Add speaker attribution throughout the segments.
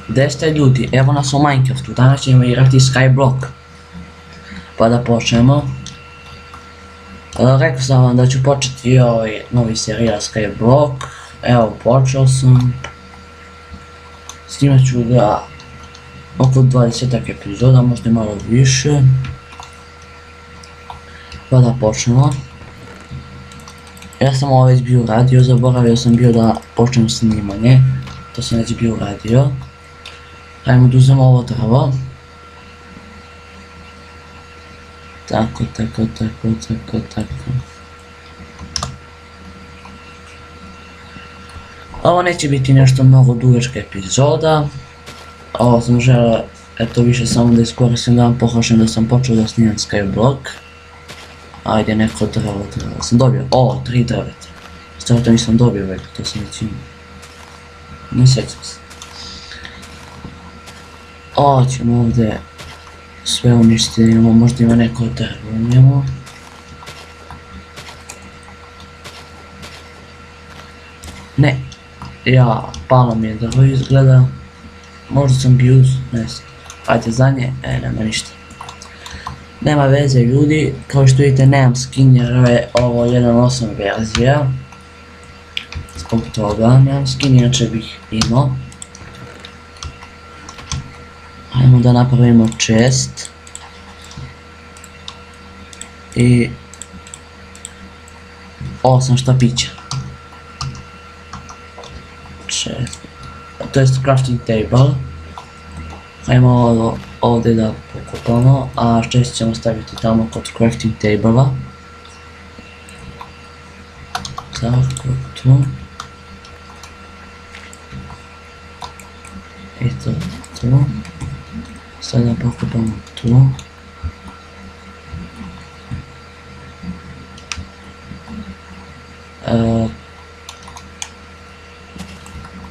Speaker 1: Gdje ste ljudi? Evo nas u Minecraftu, danas ćemo igrati Skyblock. Pa da počnemo. Rekao sam vam da ću početi ovaj novi serijal Skyblock. Evo, počeo sam. Snimat ću ga oko 20 epizoda, možda i malo više. Pa da počnemo. Ja sam ovo već bio uradio, zaboravio sam bio da počnem snimanje. To sam već bio uradio. Hajmo da uzmemo ovo drvo. Tako. Ovo neće biti nešto mnogo dugačka epizoda. Ovo sam želeo, eto više samo da iskoristim da vam pokažem da sam počeo da snimam Skyblock. Ajde, neko drvo sam dobio, 3 drveta. Stvarno to nisam dobio već, to sam već imao. Ne sjećam se. Ćemo ovdje sve uništiti, imamo, možda ima neko drvo u njemu. Ne, palo mi je drvo izgleda. Možda sam bio ne znam. Ajde za nje, nema ništa. Nema veze ljudi, kao što vidite nemam skin jer je ovo 1.8 verzija. Zbog toga nemam skin, inače bih imao. Hajmo da napravimo chest. I 8 štapića. Chest. To jest crafting table. Hajmo ovdje da pokopamo, a chest ćemo staviti tamo kod crafting table-a. Tako, tu. I to tu. Sada pokopamo tu.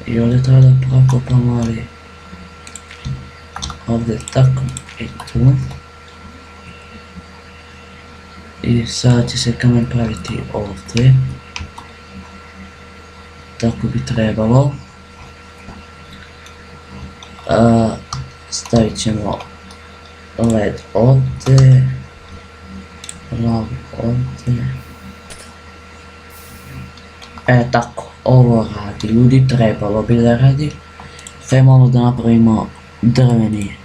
Speaker 1: I ovdje treba da prokopamo, ali ovdje tako i tu. I sada će se kamen praviti ovdje. Tako bi trebalo. Stavit ćemo led ovdje. Lav ovdje. Tako. Ovo radi ljudi, trebalo bi da radi. Hajmo malo da napravimo drveni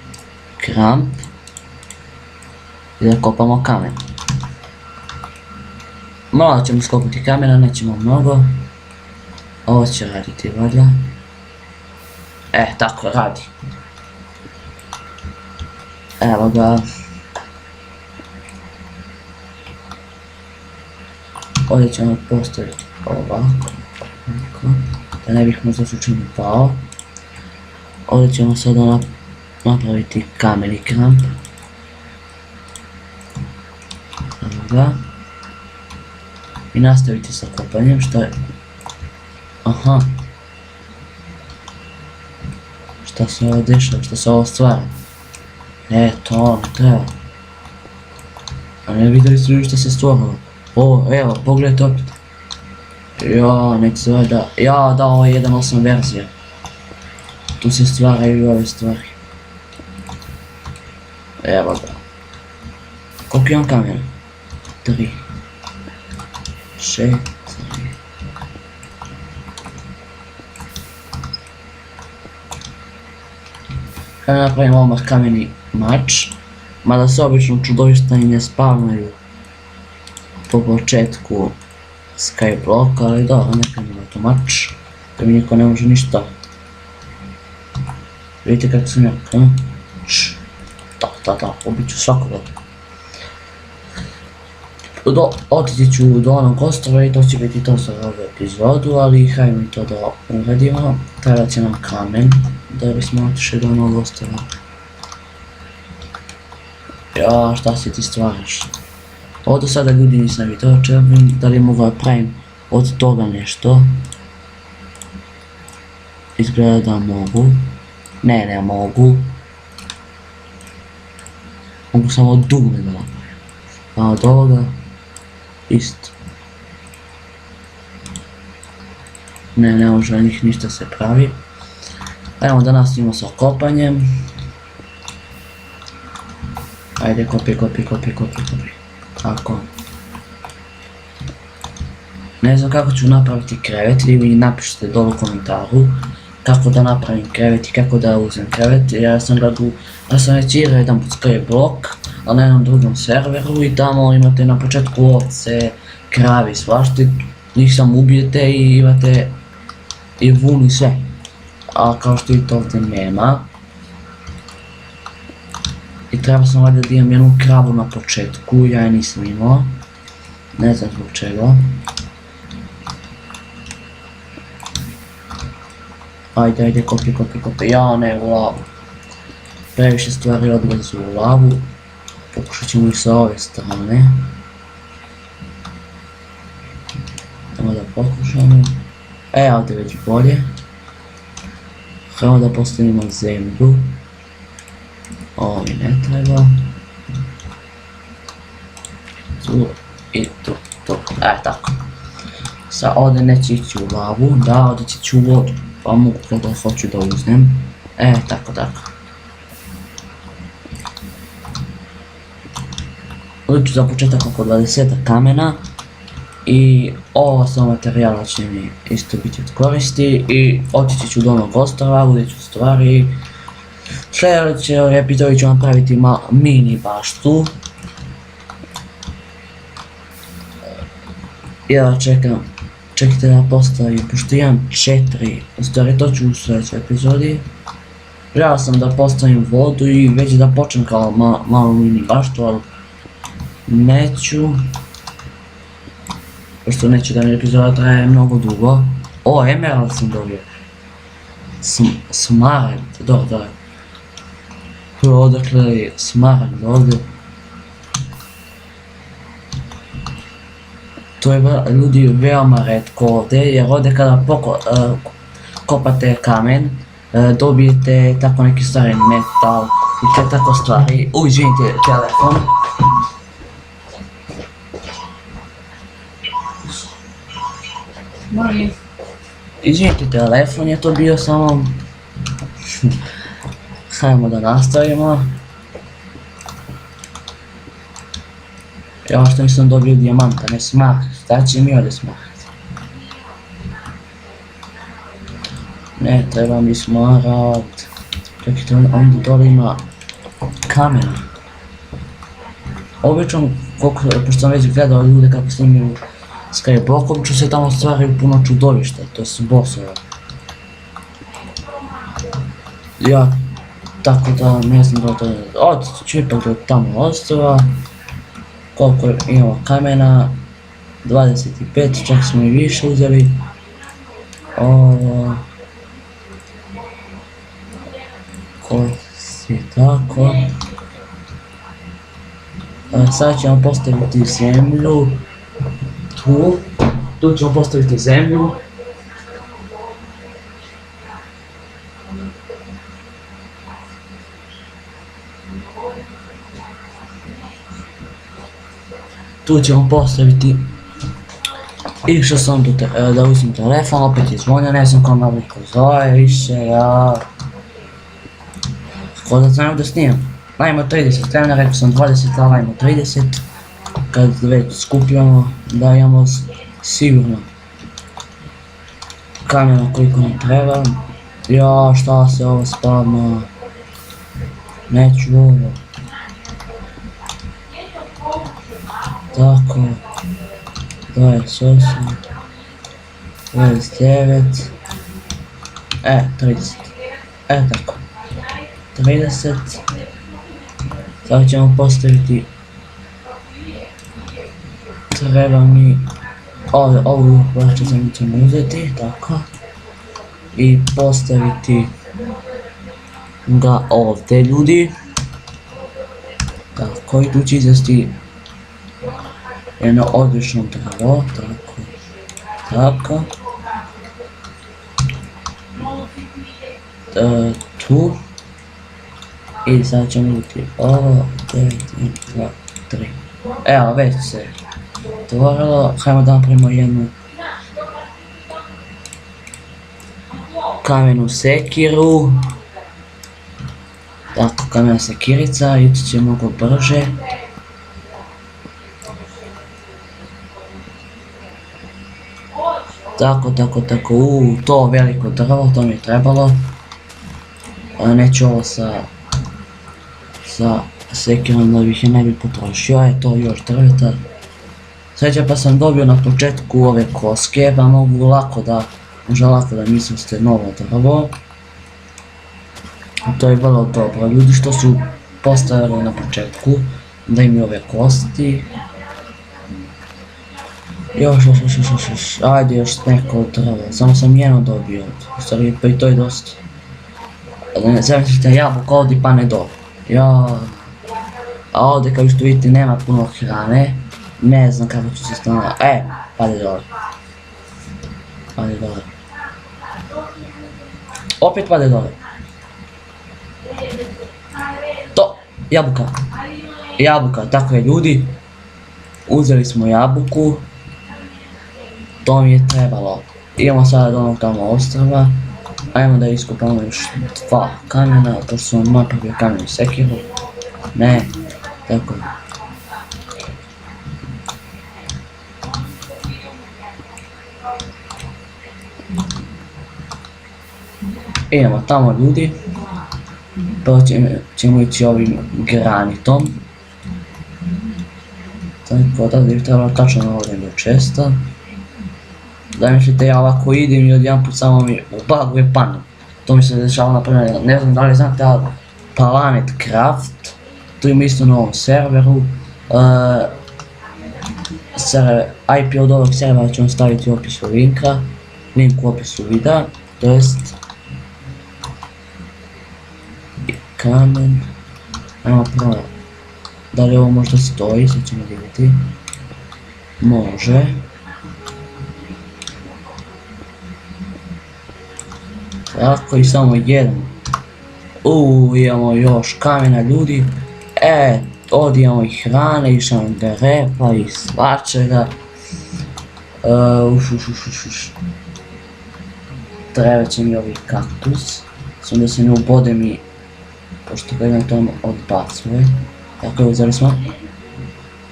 Speaker 1: kramp i da kopamo kamen. Malo ćemo skopati kamena, nećemo mnogo. Ovo će raditi valjda. Tako radi. Evo ga. Ovdje ćemo postaviti ovako. Da ne bih možda slučajno pao. Ovdje ćemo sada napraviti kameni kramp. Evo ga. I nastaviti sa kopanjem što je... Aha. Šta se ovo dešava, šta se ovo stvara? To ne treba. A ne vidjeli ste što se stvorilo? Evo, pogledajte opet. Nek se valjda, da, ovo je 1.8 verzija. Tu se stvaraju ove stvari. Evo ga. Koliko imam kamera? 3 4. Kada napravim odmah kameni mač, mada se obično čudovišta i ne spavnaju po početku Skyblock, ali dobro, neka mi je to mač, da mi niko ne može ništa. Vidite kako sam rekao, ubit ću svakoga. Otići ću do onog ostrova i to će biti to za ovu epizodu, ali hajmo i to da uradimo. Treba će nam kamen da bismo otišli do onog ostrova. Šta si ti stvaraš? Ovo do sada ljudi nisam vidio, da li mogu da pravim od toga nešto. Izgleda da mogu. Ne mogu. Mogu samo od dugme da napravim. A od ovoga isto. Ne može od njih ništa se pravi. Ajmo da nastavimo sa kopanjem. Ajde, kopi. Tako. Ne znam kako ću napraviti krevet, vi mi napišite dole u komentaru kako da napravim krevet i kako da uzem krevet. Ja sam već igrao jedan put Skyblock, ali na jednom drugom serveru i tamo imate na početku ovce, kravi, svašta, njih samo ubijete i imate i vun i sve. A kao što vidite ovdje nema. I treba sam valjda da imam jednu kravu na početku, ja je nisam imao. Ne znam zbog čega. Ajde, kopi. Ja ne, u lavu. Previše stvari odlaze u lavu. Pokušat ćemo ih sa ove strane. Ajmo da pokušamo. Ovdje već bolje. Hajmo da postavimo zemlju. Ovo mi ne treba. Tu i tu. Tako. Sad ovdje neće ići u lavu, da, ovdje će ići u vodu. Pa mogu kada hoću da uznem. Tako. Ovdje ću za početak oko 20 kamena. I ovo sa materijala će mi isto biti od koristi. I otići ću do onog ostrava, uzet ću stvari. Sljedeći epizodi ću napraviti mini baštu. Ja čekajte da postavim, pošto imam 4, u stvari to ću u sljedećoj epizodi. Želio sam da postavim vodu i već da počnem kao malo mini baštu, ali neću. Pošto neću da mi epizoda traje mnogo dugo. Emerald sam dobio. Smaragd, dobro. Odakle je smaragd ovdje. To je ljudi veoma retko ovdje, jer ovdje kada kopate kamen, dobijete tako neki stari metal i te tako stvari. Izvinite, telefon. Izvinite, telefon je to bio samo. Hajmo da nastavimo. Ja što nisam dobio dijamanta, ne smaragd. Šta će mi ovdje smaragd? Ne, treba mi smaragd. Čekajte, onda dole ima kamena. Obično, pošto sam već gledao ljude kako snimaju Skyblockom, ću se tamo stvaraju puno čudovišta, to su bossova. Ja, tako da ne znam da to ću ipak do tamo ostrava. Koliko imamo kamena, 25, čak smo i više uzeli. Ovo kosi tako. Sad ćemo postaviti zemlju. Tu ćemo postaviti zemlju. Tu ćemo postaviti. Išao sam da uzmem telefon, opet je zvonio, ne znam ko me ovoliko zove više, ja. Kako da znam da snimam. Najmo 30 strana, rekao sam 20, ali najmo 30. Kad već skupljamo, da imamo sigurno kamena koliko nam treba. Ja, šta se ovo spavno. Neću ovo. Tako, 28, 29, 30, tako, 30, sad ćemo postaviti, treba mi, ovu vlašću ćemo uzeti, tako, i postaviti ga ovdje ljudi, tako, i tu će izvesti jedno odlično drvo, tako, tu, i sad ćemo vidjeti ovo, 9, 2, 3, evo već se otvorilo, hajmo da napravimo jednu, kamenu sekiru. Tako, kamena sekirica, ići će mnogo brže. Tako, to veliko drvo, to mi je trebalo. Neću ovo sa sekirom da bih je ne bi potrošio, to još drveta. Sreća pa sam dobio na početku ove koske, pa mogu lako da mislite novo drvo. To je vrlo dobro, ljudi što su postavili na početku, da imaju ove kosti. Još, ajde još neko drvo, samo sam jedno dobio, stvari pa i to je dosta. Zamislite jabuka ovdje pa ne dobro, a ovdje kao što vidite nema puno hrane, ne znam kako ću se stanova, pade dole. Opet pade dole. To, jabuka, tako je ljudi, uzeli smo jabuku, to mi je trebalo. Idemo sada do onog tamo ostrava, ajmo da iskopamo još 2 kamena, pošto sam napravio kamenu sekiru, ne, tako. Idemo tamo ljudi, prvo ćemo ići ovim granitom. Tako da bi trebalo tačno ovdje do česta. Zamislite ja ovako idem i odjedan put samo mi ubaguje pan. To mi se dešava na primjer, ne znam da li znate, ali Planet Craft, to ima isto na ovom serveru. IP od ovog servera ću vam staviti u opisu linka, link u opisu videa, to jest kamen, ajmo prvo, da li ovo možda stoji, sad ćemo vidjeti, može. Tako i samo jedan. Imamo još kamena ljudi. Ovdje imamo i hrane i šangarepa i svačega. Treba će mi ovi kaktus. Samo da se ne ubode mi, pošto ga jedan tamo odbacuje. Tako je,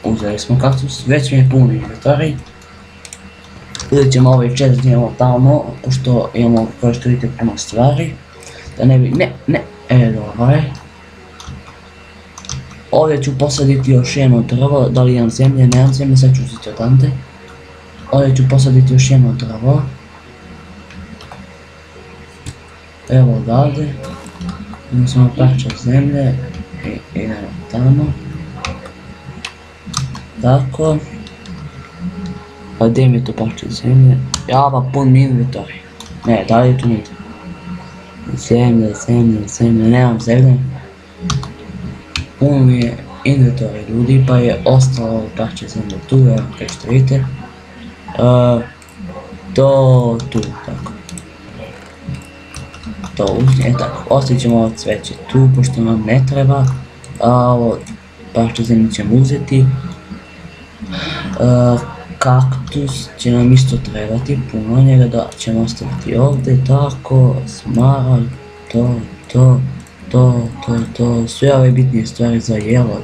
Speaker 1: uzeli smo kaktus, već mi je puno inventori. Uzet ćemo ovaj čest imamo tamo, pošto imamo, kao što vidite, puno stvari. Da ne bi, dobro je. Ovdje ću posaditi još jedno drvo, da li imam zemlje, nemam zemlje, sad ću uzeti odande. Ovdje ću posaditi još jedno drvo. Evo odavde. Imamo samo parče zemlje i idemo tamo. Tako. A gdje mi je to parče zemlje? Java pun mi inventori. Ne, da li je tu nije? Zemlje, nemam zemlje. Pun mi je inventori ljudi, pa je ostalo parče zemlje tu, evo kao što vidite. Tu, tako. To uzme, tako, ostavit ćemo ovo cveće tu, pošto nam ne treba. Ovo parče zemlje ćemo uzeti. Kaktus će nam isto trebati, puno njega da ćemo ostaviti ovdje, tako, smaragd, to, sve ove bitnije stvari za jelo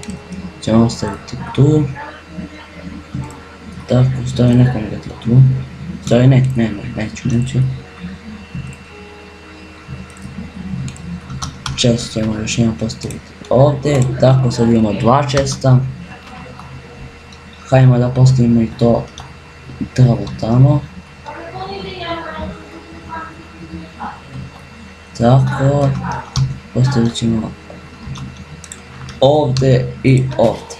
Speaker 1: ćemo ostaviti tu. Tako, stvari nekom gledati tu, stvari neću. Čest ćemo još jednom postaviti ovdje, tako sad imamo 2 česta. Hajmo da postavimo i to drvo tamo. Tako, postavit ćemo ovdje i ovdje.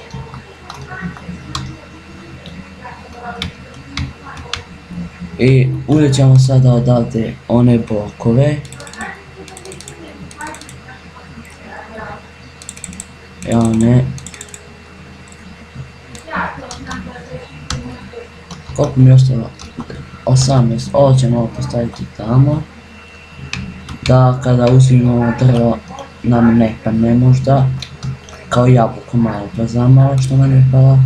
Speaker 1: I uzet ćemo sada odavde one blokove. Koliko mi je ostalo? 18, ovo ćemo postaviti tamo. Da kada uzimamo drvo nam ne padne možda. Kao jabuka malo pa zamalo što nam je pala.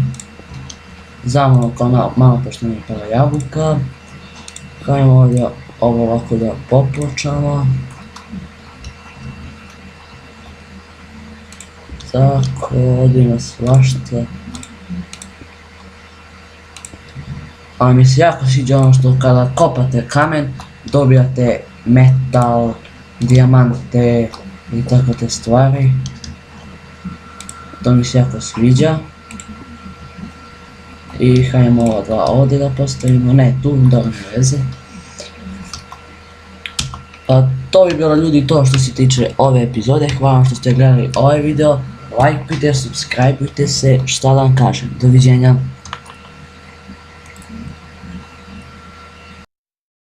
Speaker 1: Zamalo kao malo pa što nam je pala jabuka. Hajmo ovdje ovo ovako da popločamo. Tako, ovdje ima svašta. Ali mi se jako sviđa ono što kada kopate kamen dobijate metal, dijamante i tako te stvari. To mi se jako sviđa. I hajdemo ova dva ovdje da postavimo, ne tu, dobro ne veze. To bi bilo ljudi to što se tiče ove epizode, hvala vam što ste gledali ovaj video, lajkujte, subscribeujte se, šta da vam kažem, doviđenja.